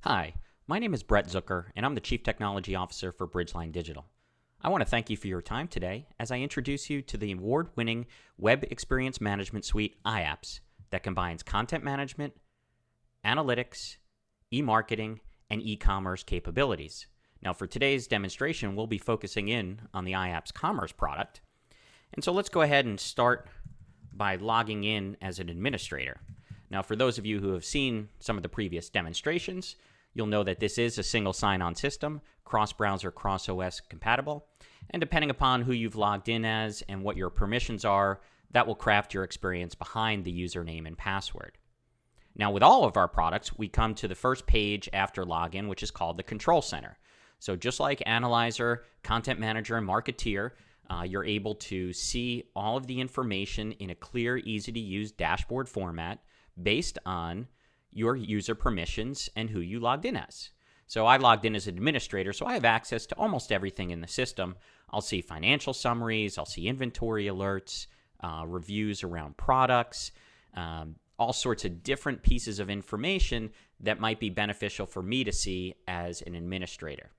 Hi, my name is Brett Zucker, and I'm the Chief Technology Officer for Bridgeline Digital. I want to thank you for your time today as I introduce you to the award-winning Web Experience Management Suite, iAPPS, that combines content management, analytics, e-marketing, and e-commerce capabilities. Now, for today's demonstration, we'll be focusing in on the iAPPS Commerce product. And so let's go ahead and start by logging in as an administrator. Now, for those of you who have seen some of the previous demonstrations, you'll know that this is a single sign-on system, cross-browser, cross-OS compatible, and depending upon who you've logged in as and what your permissions are, that will craft your experience behind the username and password. Now, with all of our products, we come to the first page after login, which is called the Control Center. So just like Analyzer, Content Manager, and Marketeer, you're able to see all of the information in a clear, easy-to-use dashboard format based on your user permissions and who you logged in as. So I logged in as an administrator, so I have access to almost everything in the system. I'll see financial summaries, I'll see inventory alerts, reviews around products, all sorts of different pieces of information that might be beneficial for me to see as an administrator.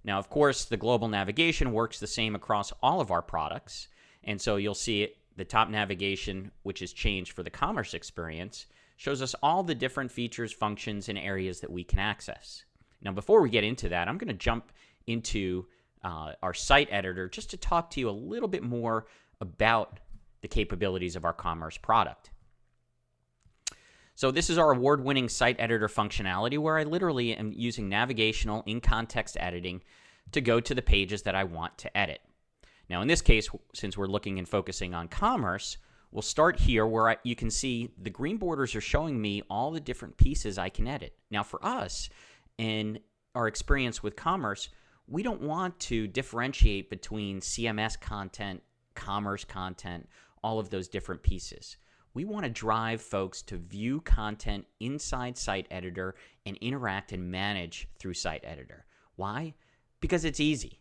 Now, of course, the global navigation works the same across all of our products, and so you'll see it, the top navigation, which is changed for the commerce experience, shows us all the different features, functions, and areas that we can access. Now, before we get into that, I'm going to jump into our site editor just to talk to you a little bit more about the capabilities of our commerce product. So this is our award-winning site editor functionality where I literally am using navigational in-context editing to go to the pages that I want to edit. Now, in this case, since we're looking and focusing on commerce, we'll start here where you can see the green borders are showing me all the different pieces I can edit. Now, for us, in our experience with commerce, we don't want to differentiate between CMS content, commerce content, all of those different pieces. We want to drive folks to view content inside Site Editor and interact and manage through Site Editor. Why? Because it's easy,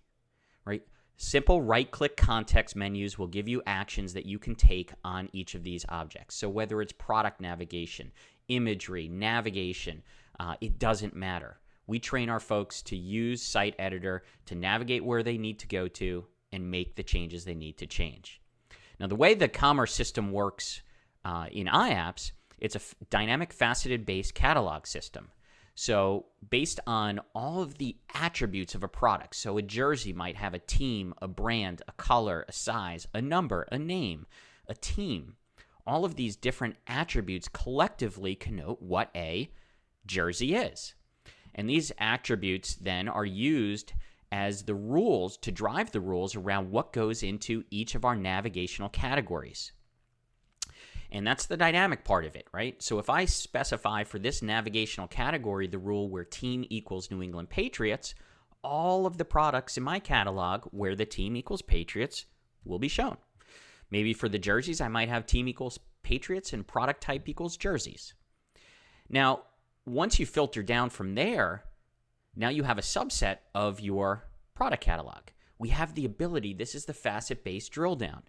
right? Simple right-click context menus will give you actions that you can take on each of these objects. So whether it's product navigation, imagery, navigation, it doesn't matter. We train our folks to use Site Editor to navigate where they need to go to and make the changes they need to change. Now, the way the commerce system works in iAPPS, it's a dynamic faceted-based catalog system. So based on all of the attributes of a product, so a jersey might have a team, a brand, a color, a size, a number, a name, a team. All of these different attributes collectively connote what a jersey is. And these attributes then are used as the rules to drive the rules around what goes into each of our navigational categories. And that's the dynamic part of it, right? So if I specify for this navigational category the rule where team equals New England Patriots, all of the products in my catalog where the team equals Patriots will be shown. Maybe for the jerseys, I might have team equals Patriots and product type equals jerseys. Now, once you filter down from there, now you have a subset of your product catalog. We have the ability, this is the facet-based drill down.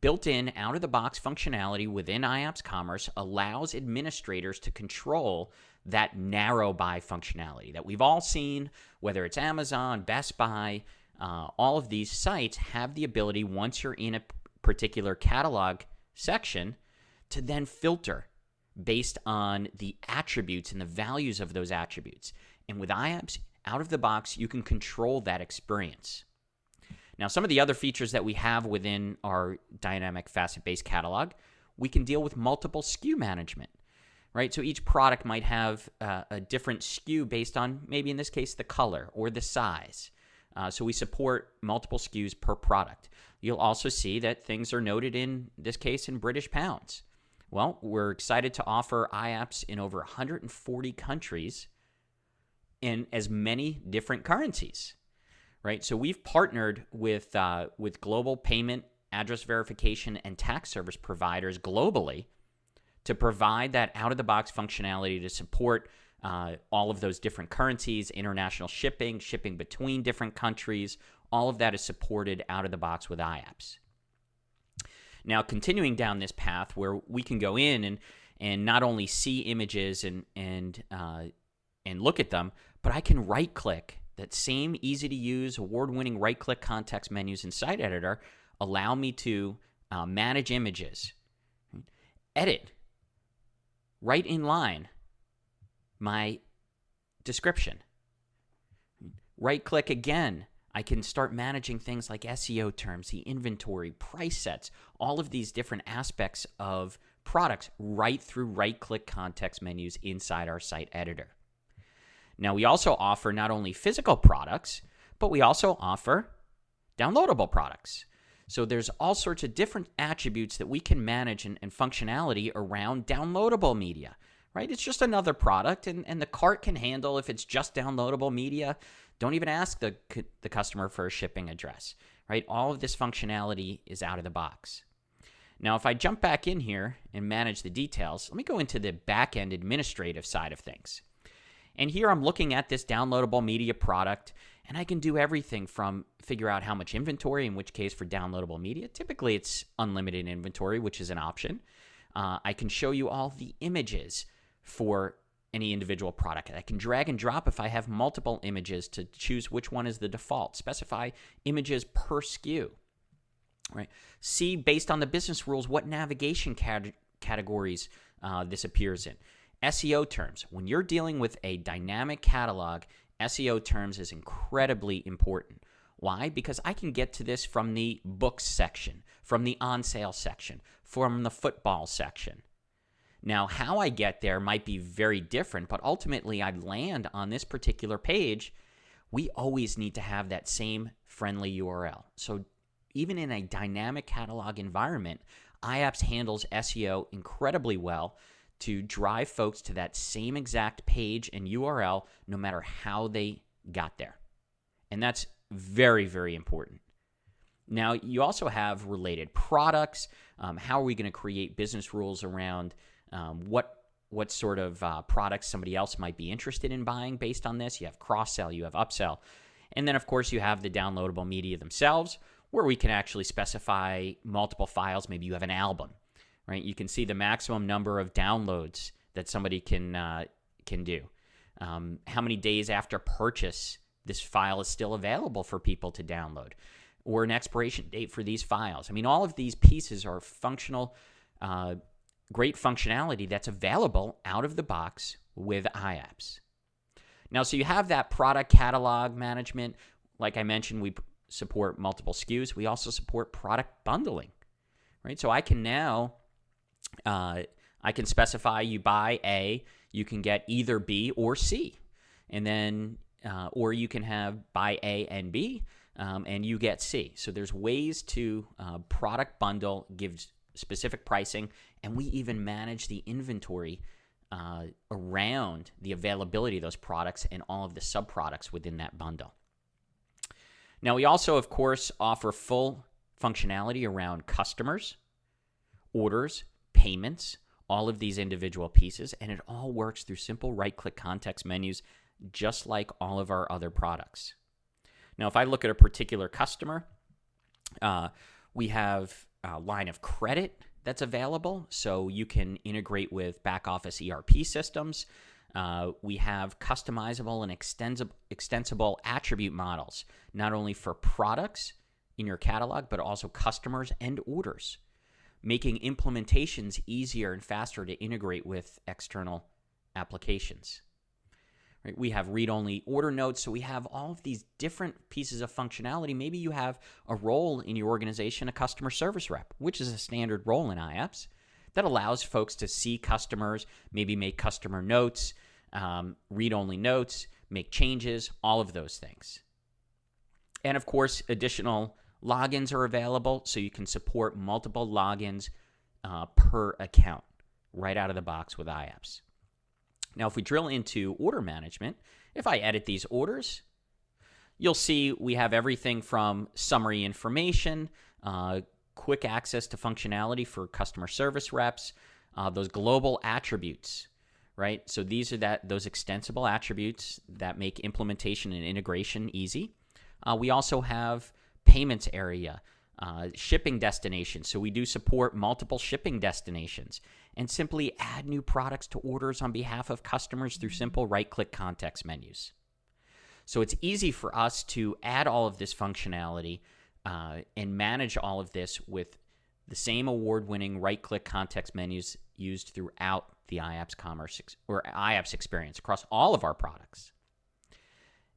Built-in, out-of-the-box functionality within iAPPS Commerce allows administrators to control that narrow buy functionality that we've all seen, whether it's Amazon, Best Buy, all of these sites have the ability, once you're in a particular catalog section, to then filter based on the attributes and the values of those attributes. And with iAPPS, out of the box, you can control that experience. Now, some of the other features that we have within our dynamic facet-based catalog, we can deal with multiple SKU management, right? So each product might have a different SKU based on, maybe in this case, the color or the size. So we support multiple SKUs per product. You'll also see that things are noted in this case in British pounds. Well, we're excited to offer iAPPS in over 140 countries in as many different currencies. Right, so we've partnered with global payment, address verification, and tax service providers globally to provide that out-of-the-box functionality to support all of those different currencies, international shipping, shipping between different countries. All of that is supported out of the box with iAPPS. Now, continuing down this path where we can go in and not only see images and and look at them, but I can right-click. That same easy-to-use, award-winning right-click context menus in Site Editor allow me to manage images, edit, right in line, my description. Right-click again. I can start managing things like SEO terms, the inventory, price sets, all of these different aspects of products right through right-click context menus inside our Site Editor. Now, we also offer not only physical products, but we also offer downloadable products. So there's all sorts of different attributes that we can manage and functionality around downloadable media, right? It's just another product, and the cart can handle if it's just downloadable media. Don't even ask the customer for a shipping address, right? All of this functionality is out of the box. Now, if I jump back in here and manage the details, let me go into the back-end administrative side of things. And here I'm looking at this downloadable media product, and I can do everything from figure out how much inventory, in which case for downloadable media, typically it's unlimited inventory, which is an option. I can show you all the images for any individual product. I can drag and drop if I have multiple images to choose which one is the default, specify images per SKU. Right? See, based on the business rules, what navigation categories this appears in. SEO terms. When you're dealing with a dynamic catalog, SEO terms is incredibly important. Why? Because I can get to this from the books section, from the on sale section, from the football section. Now, how I get there might be very different, but ultimately I land on this particular page. We always need to have that same friendly URL. So even in a dynamic catalog environment, iAPPS handles SEO incredibly well to drive folks to that same exact page and URL no matter how they got there. And that's very, very important. Now, you also have related products. How are we going to create business rules around what sort of products somebody else might be interested in buying based on this? You have cross-sell, you have upsell. And then, of course, you have the downloadable media themselves, where we can actually specify multiple files. Maybe you have an album, right? You can see the maximum number of downloads that somebody can do. How many days after purchase this file is still available for people to download, or an expiration date for these files. I mean, all of these pieces are functional, great functionality that's available out of the box with iAPPS. Now, so you have that product catalog management. Like I mentioned, we support multiple SKUs. We also support product bundling, right? So I can now, I can specify you buy A, you can get either B or C. And then, or you can have buy A and B, and you get C. So there's ways to product bundle, give specific pricing, and we even manage the inventory around the availability of those products and all of the sub-products within that bundle. Now, we also, of course, offer full functionality around customers, orders, payments, all of these individual pieces, and it all works through simple right-click context menus, just like all of our other products. Now, if I look at a particular customer, we have a line of credit that's available, so you can integrate with back-office ERP systems. We have customizable and extensible attribute models, not only for products in your catalog, but also customers and orders, making implementations easier and faster to integrate with external applications. Right? We have read-only order notes, so we have all of these different pieces of functionality. Maybe you have a role in your organization, a customer service rep, which is a standard role in iAPPS, that allows folks to see customers, maybe make customer notes, read-only notes, make changes, all of those things. And of course, additional logins are available, so you can support multiple logins per account right out of the box with iAPPS. Now, if we drill into order management, if I edit these orders, you'll see we have everything from summary information, quick access to functionality for customer service reps, those global attributes, right? So these are those extensible attributes that make implementation and integration easy. We also have payments area, shipping destinations. So we do support multiple shipping destinations, and simply add new products to orders on behalf of customers through simple right-click context menus. So it's easy for us to add all of this functionality and manage all of this with the same award-winning right-click context menus used throughout the iAPPS commerce or iAPPS experience across all of our products.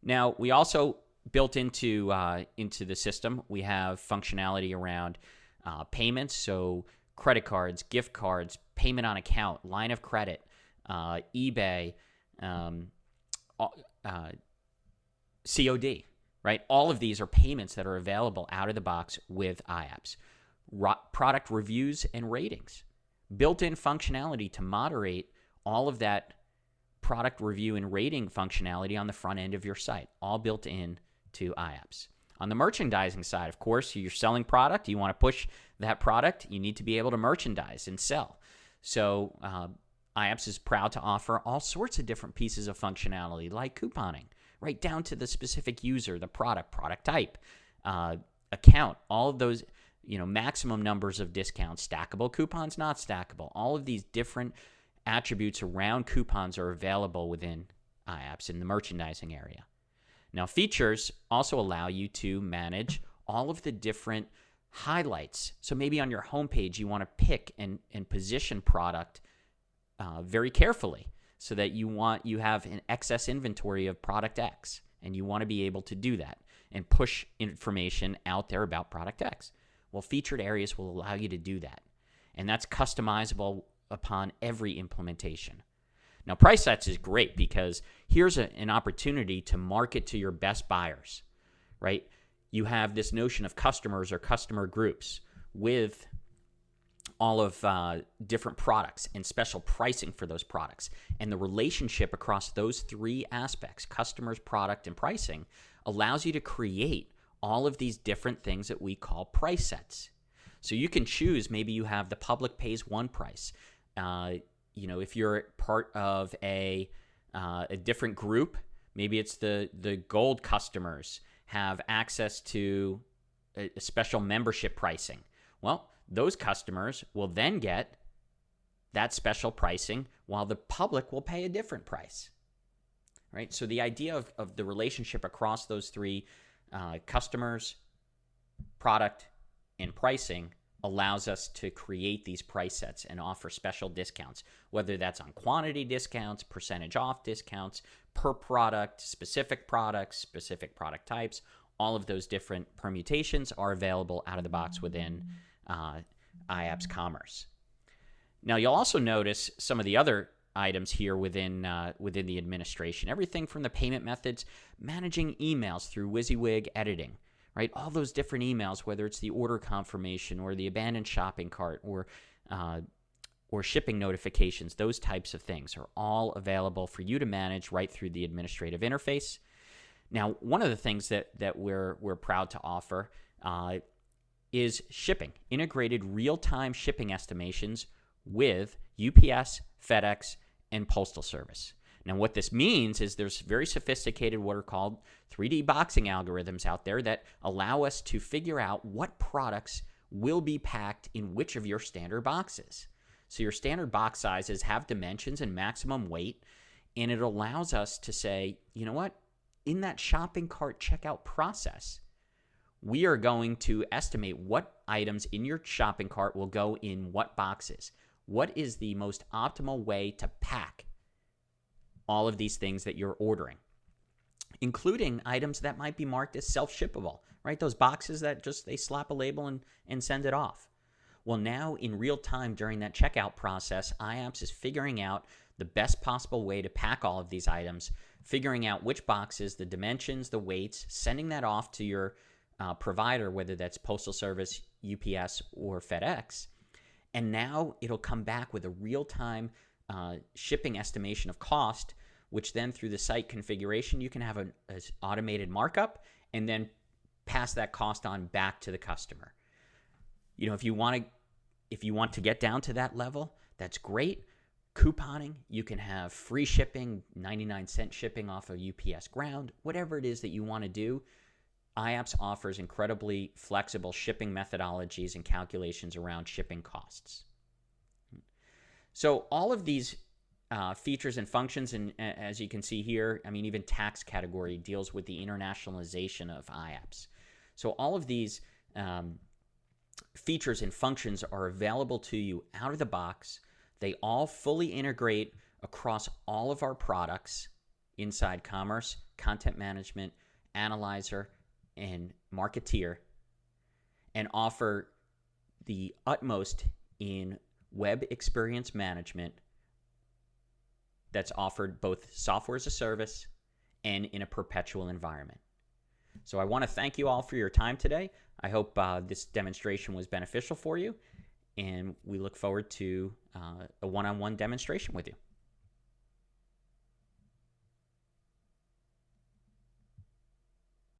Now, we also built into the system, we have functionality around payments, so credit cards, gift cards, payment on account, line of credit, eBay, COD, right? All of these are payments that are available out of the box with iAPPS. Product reviews and ratings. Built-in functionality to moderate all of that product review and rating functionality on the front end of your site, all built in to iAPPS. On the merchandising side, of course, you're selling product, you want to push that product, you need to be able to merchandise and sell. So iAPPS is proud to offer all sorts of different pieces of functionality like couponing, right down to the specific user, the product type, account, all of those, maximum numbers of discounts, stackable coupons, not stackable. All of these different attributes around coupons are available within iAPPS in the merchandising area. Now, features also allow you to manage all of the different highlights. So maybe on your homepage, you want to pick and position product very carefully so that you have an excess inventory of product X, and you want to be able to do that and push information out there about product X. Well, featured areas will allow you to do that, and that's customizable upon every implementation. Now, price sets is great because here's an opportunity to market to your best buyers, right? You have this notion of customers or customer groups with all of different products and special pricing for those products. And the relationship across those three aspects, customers, product, and pricing, allows you to create all of these different things that we call price sets. So you can choose, maybe you have the public pays one price. If you're part of a different group, maybe it's the gold customers have access to a special membership pricing. Well, those customers will then get that special pricing while the public will pay a different price, right? So the idea of the relationship across those three customers, product, and pricing allows us to create these price sets and offer special discounts, whether that's on quantity discounts, percentage off discounts, per product, specific products, specific product types. All of those different permutations are available out of the box within iAPPS Commerce. Now, you'll also notice some of the other items here within the administration. Everything from the payment methods, managing emails through WYSIWYG editing, right? All those different emails, whether it's the order confirmation or the abandoned shopping cart or shipping notifications, those types of things are all available for you to manage right through the administrative interface. Now, one of the things that we're proud to offer is shipping, integrated real-time shipping estimations with UPS, FedEx, and Postal Service. Now, what this means is there's very sophisticated what are called 3D boxing algorithms out there that allow us to figure out what products will be packed in which of your standard boxes. So your standard box sizes have dimensions and maximum weight, and it allows us to say, you know what, in that shopping cart checkout process, we are going to estimate what items in your shopping cart will go in what boxes. What is the most optimal way to pack all of these things that you're ordering, including items that might be marked as self-shippable, right? Those boxes that just they slap a label and send it off. Well, now in real time during that checkout process, iAPPS is figuring out the best possible way to pack all of these items, figuring out which boxes, the dimensions, the weights, sending that off to your provider, whether that's Postal Service, UPS, or FedEx. And now it'll come back with a real-time shipping estimation of cost, which then through the site configuration, you can have an automated markup and then pass that cost on back to the customer. You know, if you want to get down to that level, that's great. Couponing, you can have free shipping, 99-cent shipping off of UPS ground, whatever it is that you want to do. iAPPS offers incredibly flexible shipping methodologies and calculations around shipping costs. So all of these features and functions, and as you can see here, I mean, even tax category deals with the internationalization of iAPPS. So all of these features and functions are available to you out of the box. They all fully integrate across all of our products inside Commerce, Content Management, Analyzer, and Marketeer, and offer the utmost in web experience management that's offered both software as a service and in a perpetual environment. So I want to thank you all for your time today. I hope this demonstration was beneficial for you, and we look forward to a one-on-one demonstration with you.